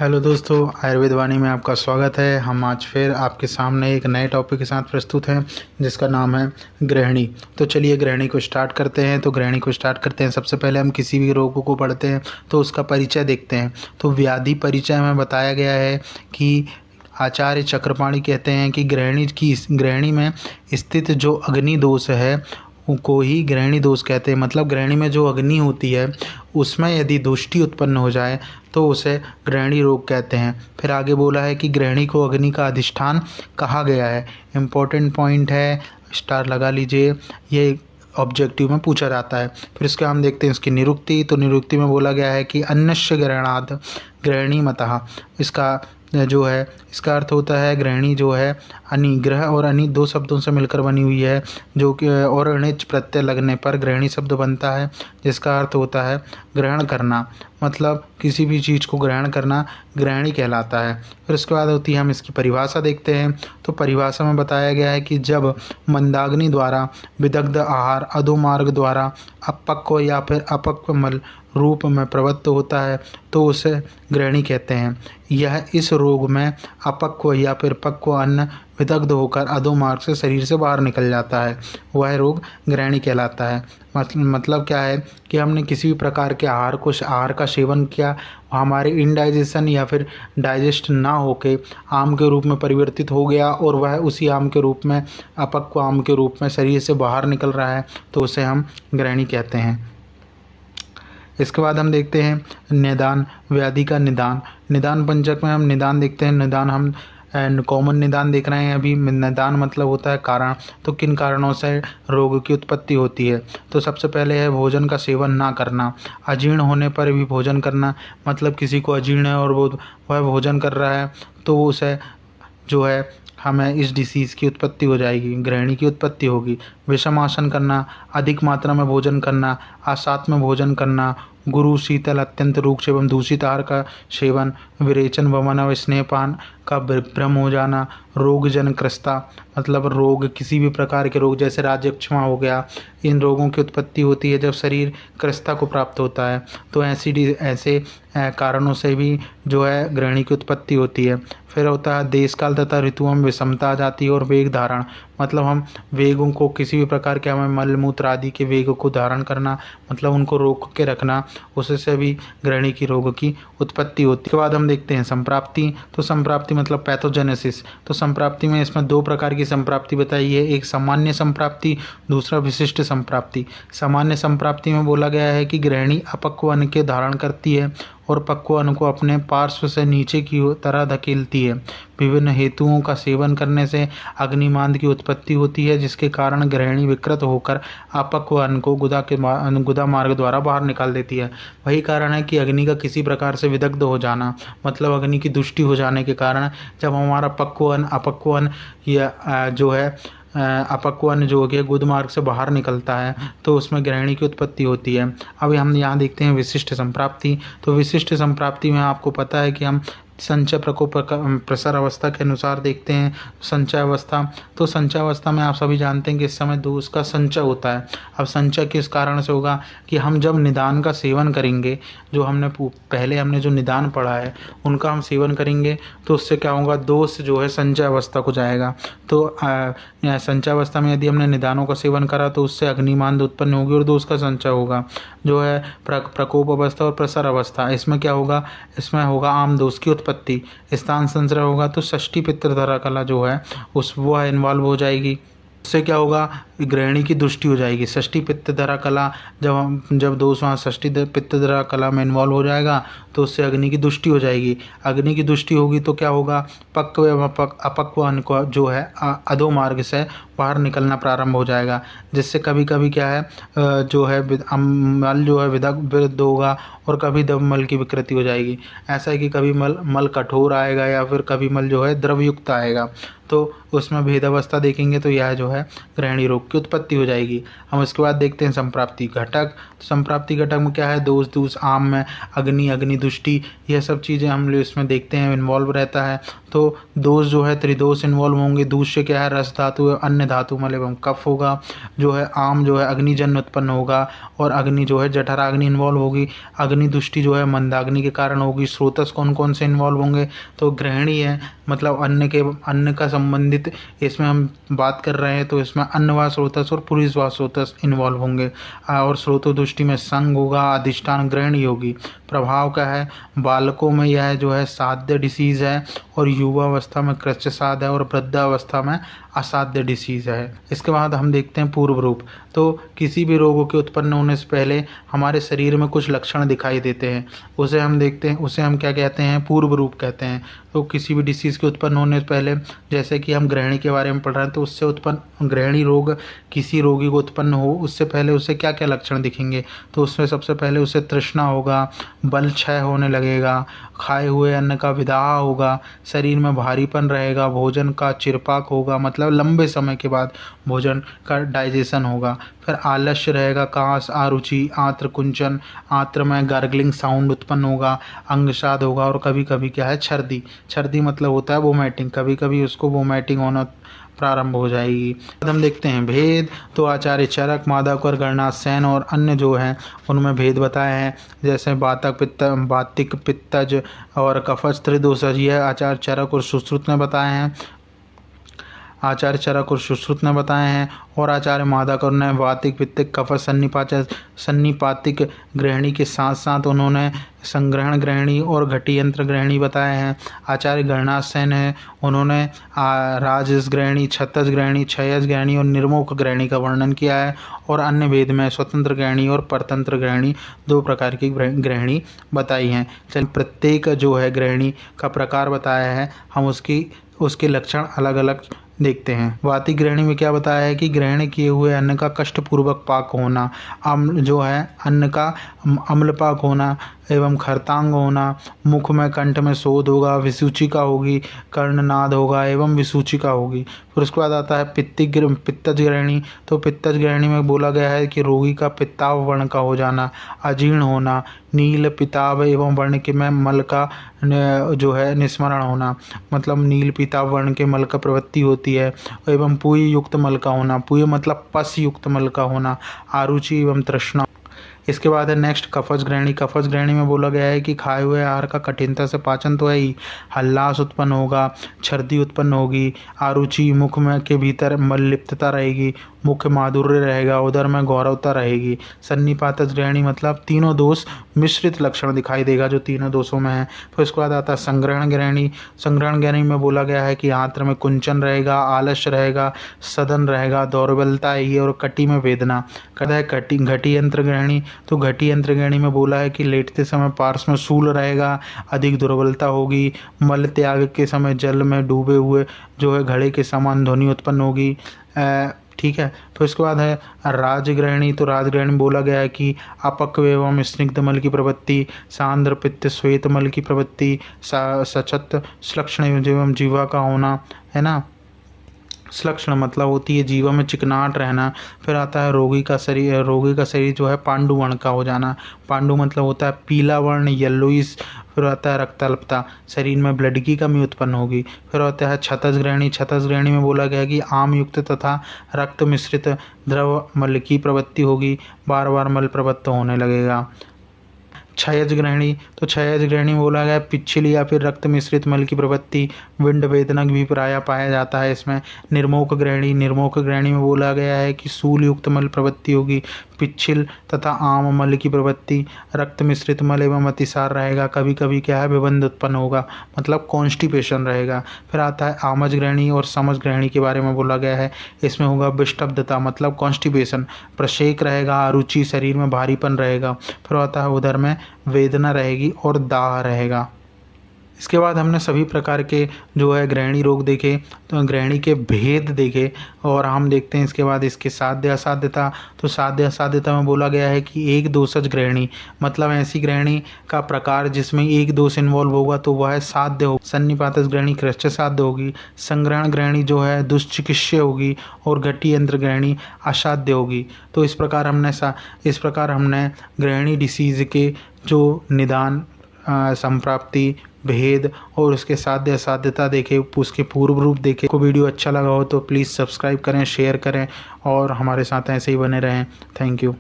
Hello दोस्तों, आयुर्वेद वाणी में आपका स्वागत है। हम आज फिर आपके सामने एक नए टॉपिक के साथ प्रस्तुत हैं जिसका नाम है गृहिणी। तो चलिए गृहिणी को स्टार्ट करते हैं। सबसे पहले हम किसी भी रोग को पढ़ते हैं तो उसका परिचय देखते हैं। तो व्याधि परिचय में बताया गया है कि आचार्य चक्रपाणी कहते हैं कि गृहिणी में स्थित जो अग्नि दोष है को ही गृहिणी दोष कहते हैं। मतलब गृहिणी में जो अग्नि होती है उसमें यदि दुष्टि उत्पन्न हो जाए तो उसे गृहिणी रोग कहते हैं। फिर आगे बोला है कि गृहिणी को अग्नि का अधिष्ठान कहा गया है। इम्पोर्टेंट पॉइंट है, स्टार लगा लीजिए, ये ऑब्जेक्टिव में पूछा जाता है। फिर इसके हम देखते हैं इसकी निरुक्ति। तो निरुक्ति में बोला गया है कि अन्यस्य ग्रहणात् गृहिणी मतः। इसका अर्थ होता है गृहिणी जो है अनि, ग्रह और अनि दो शब्दों से मिलकर बनी हुई है, जो कि और अणिच प्रत्यय लगने पर गृहिणी शब्द बनता है, जिसका अर्थ होता है ग्रहण करना। मतलब किसी भी चीज़ को ग्रहण करना गृहिणी कहलाता है। फिर उसके बाद होती है, हम इसकी परिभाषा देखते हैं। तो परिभाषा में बताया गया है कि जब मंदाग्नि द्वारा विदग्ध आहार अधोमार्ग द्वारा अपक्व या फिर अपक्व मल रूप में प्रवृत्त होता है तो उसे गृहिणी कहते हैं। यह इस रोग में अपक्व या फिर पक्व अन्न विदग्ध होकर अधोमार्ग से शरीर से बाहर निकल जाता है, वह रोग गृहिणी कहलाता है। मतलब क्या है कि हमने किसी भी प्रकार के आहार का सेवन किया, हमारे इनडाइजेशन या फिर डाइजेस्ट ना होके आम के रूप में परिवर्तित हो गया और वह उसी आम के रूप में अपक्व आम के रूप में शरीर से बाहर निकल रहा है तो उसे हम गृहिणी कहते हैं। इसके बाद हम देखते हैं निदान, व्याधि का निदान। निदान पंचक में हम निदान देखते हैं। निदान हम कॉमन निदान देख रहे हैं अभी। निदान मतलब होता है कारण। तो किन कारणों से रोग की उत्पत्ति होती है। तो सबसे पहले है भोजन का सेवन ना करना, अजीर्ण होने पर भी भोजन करना। मतलब किसी को अजीर्ण है और वह भोजन कर रहा है तो उसे जो है हमें इस डिसीज़ की उत्पत्ति हो जाएगी, गृहिणी की उत्पत्ति होगी। विषम आसन करना, अधिक मात्रा में भोजन करना, असात में भोजन करना, गुरु शीतल अत्यंत रूक्ष एवं दूषित आहार का सेवन, विरेचन वमन और स्नेहपान का भ्रम हो जाना, रोग जन क्रस्ता मतलब रोग, किसी भी प्रकार के रोग जैसे राज्यक्षमा हो गया, इन रोगों की उत्पत्ति होती है जब शरीर क्रस्ता को प्राप्त होता है। तो ऐसे कारणों से भी जो है गृहिणी की उत्पत्ति होती है। फिर होता है देश काल तथा ऋतुओं में विषमता आ जाती है और वेग धारण। मतलब हम वेगों को किसी भी प्रकार के हमें मल मूत्र आदि के वेग को धारण करना, मतलब उनको रोक के रखना, उससे भी गृहिणी की रोग की उत्पत्ति होती है। उसके बाद हम देखते हैं संप्राप्ति। तो संप्राप्ति मतलब पैथोजेनेसिस। तो संप्राप्ति में इसमें दो प्रकार की संप्राप्ति बताई है, एक सामान्य संप्राप्ति, दूसरा विशिष्ट संप्राप्ति। सामान्य संप्राप्ति में बोला गया है कि गृहिणी अपक्व अन्न के धारण करती है और पक्व अन्न को अपने पार्श्व से नीचे की तरह धकेलती है। विभिन्न हेतुओं का सेवन करने से अग्निमांद की उत्पत्ति होती है, जिसके कारण गृहिणी विकृत होकर अपक्व अन्न को गुदा मार्ग द्वारा बाहर निकाल देती है। वही कारण है कि अग्नि का किसी प्रकार से विदग्ध हो जाना, मतलब अग्नि की दुष्टि हो जाने के कारण जब हमारा अपक्व अन्न या जो है अपक्व अन्न जो हो गया गुद मार्ग से बाहर निकलता है तो उसमें गृहिणी की उत्पत्ति होती है। अभी हम यहाँ देखते हैं विशिष्ट संप्राप्ति। तो विशिष्ट संप्राप्ति में आपको पता है कि हम संचय प्रकोप प्रसार अवस्था के अनुसार देखते हैं संचय अवस्था। तो संचय अवस्था में आप सभी जानते हैं कि इस समय दोष का संचय होता है। अब संचय किस कारण से होगा कि हम जब निदान का सेवन करेंगे, जो हमने जो निदान पढ़ा है उनका हम सेवन करेंगे तो उससे क्या होगा, दोष जो है संचय अवस्था को जाएगा। तो संचय अवस्था में यदि हमने निदानों का सेवन करा तो उससे अग्निमांद उत्पन्न होगी और दोष का संचय होगा। जो है प्रकोप अवस्था और प्रसार अवस्था, इसमें क्या होगा, इसमें होगा आम दोष की उत्पत्ति। स्थान संचय होगा तो षष्ठी पितृधरा कला जो है वह इन्वॉल्व हो जाएगी। उससे क्या होगा, गृहिणी की दुष्टि हो जाएगी। षष्ठी पित्तधरा कला जब दोष वहाँ षष्ठी पित्तधरा कला में इन्वॉल्व हो जाएगा तो उससे अग्नि की दुष्टि हो जाएगी। अग्नि की दुष्टि होगी तो क्या होगा, पक्व एवं अपक्व अन्न को जो है अधो मार्ग से बाहर निकलना प्रारंभ हो जाएगा, जिससे कभी कभी क्या है जो है मल जो है विरुद्ध होगा और कभी मल की विकृति हो जाएगी। ऐसा है कि कभी मल कठोर आएगा या फिर कभी मल जो है द्रवयुक्त आएगा। तो उसमें भेदावस्था देखेंगे तो यह जो है ग्रहणी रोग की उत्पत्ति हो जाएगी। हम उसके बाद देखते हैं संप्राप्ति घटक। तो संप्राप्ति घटक में क्या है, दोष दूष आम में अग्नि अग्नि दुष्टि, यह सब चीज़ें हम लोग इसमें देखते हैं इन्वॉल्व रहता है। तो दोष जो है त्रिदोष इन्वॉल्व होंगे। दूष से क्या है, रस धातु अन्य धातु मल एवं कफ होगा। जो है आम जो है अग्निजन्य उत्पन्न होगा और अग्नि जो है जठराग्नि इन्वॉल्व होगी। अग्नि दुष्टि जो है मंदाग्नि के कारण होगी। स्रोतस कौन कौन से इन्वॉल्व होंगे, तो ग्रहणी है, मतलब अन्न का संबंधित इसमें हम बात कर रहे हैं, तो इसमें अन्नवा स्रोतस और पुरुषवा स्रोतस इन्वॉल्व होंगे। और स्रोतो दृष्टि में संग होगा, अधिष्ठान ग्रहणी होगी। प्रभाव क्या है, बालकों में यह जो है साध्य डिसीज़ है और युवावस्था में कृच्छसाध है और वृद्धावस्था में असाध्य डिसीज़ है। इसके बाद हम देखते हैं पूर्व रूप। तो किसी भी रोगों के उत्पन्न होने से पहले हमारे शरीर में कुछ लक्षण दिखाई देते हैं, उसे हम देखते हैं, उसे हम क्या कहते हैं, पूर्व रूप कहते हैं। तो किसी भी डिसीज़ के उत्पन्न होने से पहले, जैसे कि हम ग्रहणी के बारे में पढ़ रहे हैं, तो उससे उत्पन्न ग्रहणी रोग किसी रोगी को उत्पन्न हो उससे पहले उसे क्या क्या लक्षण दिखेंगे, तो उसमें सबसे पहले उसे तृष्णा होगा, बल क्षय होने लगेगा, खाए हुए अन्न का विदाह होगा, शरीर में भारीपन रहेगा, भोजन का चिरपाक होगा, मतलब लंबे समय के बाद भोजन का डाइजेशन होगा। फिर आलस्य रहेगा, कांस, आरुचि, आंत्र कुंचन, आंत्र में गार्गलिंग साउंड उत्पन्न होगा, अंगसाद होगा और कभी कभी क्या है छर्दी। छर्दी मतलब होता है वोमिटिंग, कभी कभी उसको वोमिटिंग होना प्रारंभ हो जाएगी। हम देखते हैं भेद। तो आचार्य चरक, मादक और गणनासेन और अन्य जो हैं उनमें भेद बताए हैं, जैसे बातिक पित्तज और कफज त्रिदोषज, यह आचार्य चरक और सुश्रुत ने बताए हैं। आचार्य चरक और सुश्रुत ने बताए हैं। और आचार्य मादकर ने वातिक पित्तिक कफज सन्निपातिक ग्रहणी के साथ साथ उन्होंने संग्रहण ग्रहणी और घटी यंत्र ग्रहणी बताए हैं। आचार्य गणनासेन है, उन्होंने राजस ग्रहणी, छत्तस ग्रहणी, क्षयस ग्रहणी और निर्मोक ग्रहणी का वर्णन किया है। और अन्य भेद में स्वतंत्र ग्रहणी और परतंत्र ग्रहणी दो प्रकार की ग्रहणी बताई हैं। चलिए प्रत्येक जो है ग्रहणी का प्रकार बताया है, हम उसके लक्षण अलग अलग देखते हैं। वातिक ग्रहणी में क्या बताया है कि ग्रहण किए हुए अन्न का कष्टपूर्वक पाक होना, जो है अन्न का अम्लपाक होना एवं खरतांग होना, मुख में कंठ में शोध होगा, विसूचिका होगी, कर्णनाद होगा एवं विसूचिका होगी। फिर उसके बाद आता है पित्तज ग्रहणी। तो पित्तज ग्रहणी में बोला गया है कि रोगी का पित्ताव वर्ण का हो जाना, अजीर्ण होना, नील पिताव एवं वर्ण के में मल का जो है निस्मरण होना, मतलब नील पिताव वर्ण के मल का प्रवृत्ति होती है, एवं पूय युक्त मल का होना, पूय मतलब पस युक्त मल का होना, आरुचि एवं तृष्णा। इसके बाद है नेक्स्ट कफज ग्रहणी। कफज ग्रहणी में बोला गया है कि खाए हुए आहार का कठिनता से पाचन तो है ही, हल्लास उत्पन्न होगा, छर्दी उत्पन्न होगी, आरुचि, मुख में के भीतर मललिप्तता रहेगी, मुख्य माधुर्य रहेगा, उदर में गौरवता रहेगी। सन्निपातज ग्रहणी मतलब तीनों दोष मिश्रित लक्षण दिखाई देगा जो तीनों दोषों में है। फिर उसके बाद आता है संग्रहण ग्रहणी। संग्रहण ग्रहणी में बोला गया है कि आंत्र में कुंचन रहेगा, आलस्य रहेगा, सदन रहेगा, दौर्बलता आएगी और कटी में वेदना। कहता है घटी यंत्र ग्रहणी। तो घटी यंत्र ग्रहणी में बोला है कि लेटते समय पार्श्व में शूल रहेगा, अधिक दुर्बलता होगी, मल त्याग के समय जल में डूबे हुए जो है घड़े के समान ध्वनि उत्पन्न होगी। ठीक है। फिर उसके बाद है राजग्रहणी। तो राजग्रहणी बोला गया है कि अपक्व एवं स्निग्ध मल की प्रवृत्ति, सांद्र पित्त श्वेत मल की प्रवृत्ति, सचत श्लक्षण एवं जीवा का होना, है ना। श्लक्षण मतलब होती है जीवा में चिकनाहट रहना। फिर आता है रोगी का शरीर जो है पांडु वर्ण का हो जाना। पांडु मतलब होता है पीला वर्ण, येलोइस। फिर आता है रक्ताल्पता, शरीर में ब्लड की कमी उत्पन्न होगी। फिर आता है छत्तस ग्रहणी। छत्तस ग्रहणी में बोला गया है कि आम युक्त तथा रक्त मिश्रित द्रव मल की प्रवृत्ति होगी, बार बार मल प्रवृत्त होने लगेगा। क्षयज ग्रहणी। तो क्षयज ग्रहणी में बोला गया पिच्छिल या फिर रक्त मिश्रित मल की प्रवृत्ति, विंड वेदना भी प्रायः पाया जाता है इसमें। निर्मोक ग्रहणी। निर्मोक ग्रहणी में बोला गया है कि सूल युक्त मल प्रवृत्ति होगी, पिच्छिल तथा आम मल की प्रवृत्ति, रक्त मिश्रित मल एवं अतिसार रहेगा, कभी कभी क्या है विबंध उत्पन्न होगा, मतलब कॉन्स्टिपेशन रहेगा। फिर आता है आमज ग्रहणी और समझ ग्रहणी के बारे में बोला गया है, इसमें होगा विष्टब्धता मतलब कॉन्स्टिपेशन, प्रशेक रहेगा, अरुचि, शरीर में भारीपन रहेगा। फिर आता है उदर में वेदना रहेगी और दाह रहेगा। इसके बाद हमने सभी प्रकार के जो है गृहिणी रोग देखे, तो गृहिणी के भेद देखे, और हम देखते हैं इसके बाद इसके साध्य असाध्यता। तो साध्य असाध्यता में बोला गया है कि एक दोषज गृहिणी, मतलब ऐसी गृहिणी का प्रकार जिसमें एक दोष इन्वॉल्व होगा तो वह साध्य हो। सन्निपातज गृहिणी कृच्छ साध्य होगी, संग्रहण गृहिणी जो है दुष्चिकित्स्य होगी, और घटी यंत्र गृहिणी असाध्य होगी। तो इस प्रकार हमने गृहिणी डिसीज़ के जो निदान, संप्राप्ति, भेद और उसके साध्य असाध्यता देखे, उसके पूर्व रूप देखे। को वीडियो अच्छा लगा हो तो प्लीज़ सब्सक्राइब करें, शेयर करें और हमारे साथ ऐसे ही बने रहें। Thank you.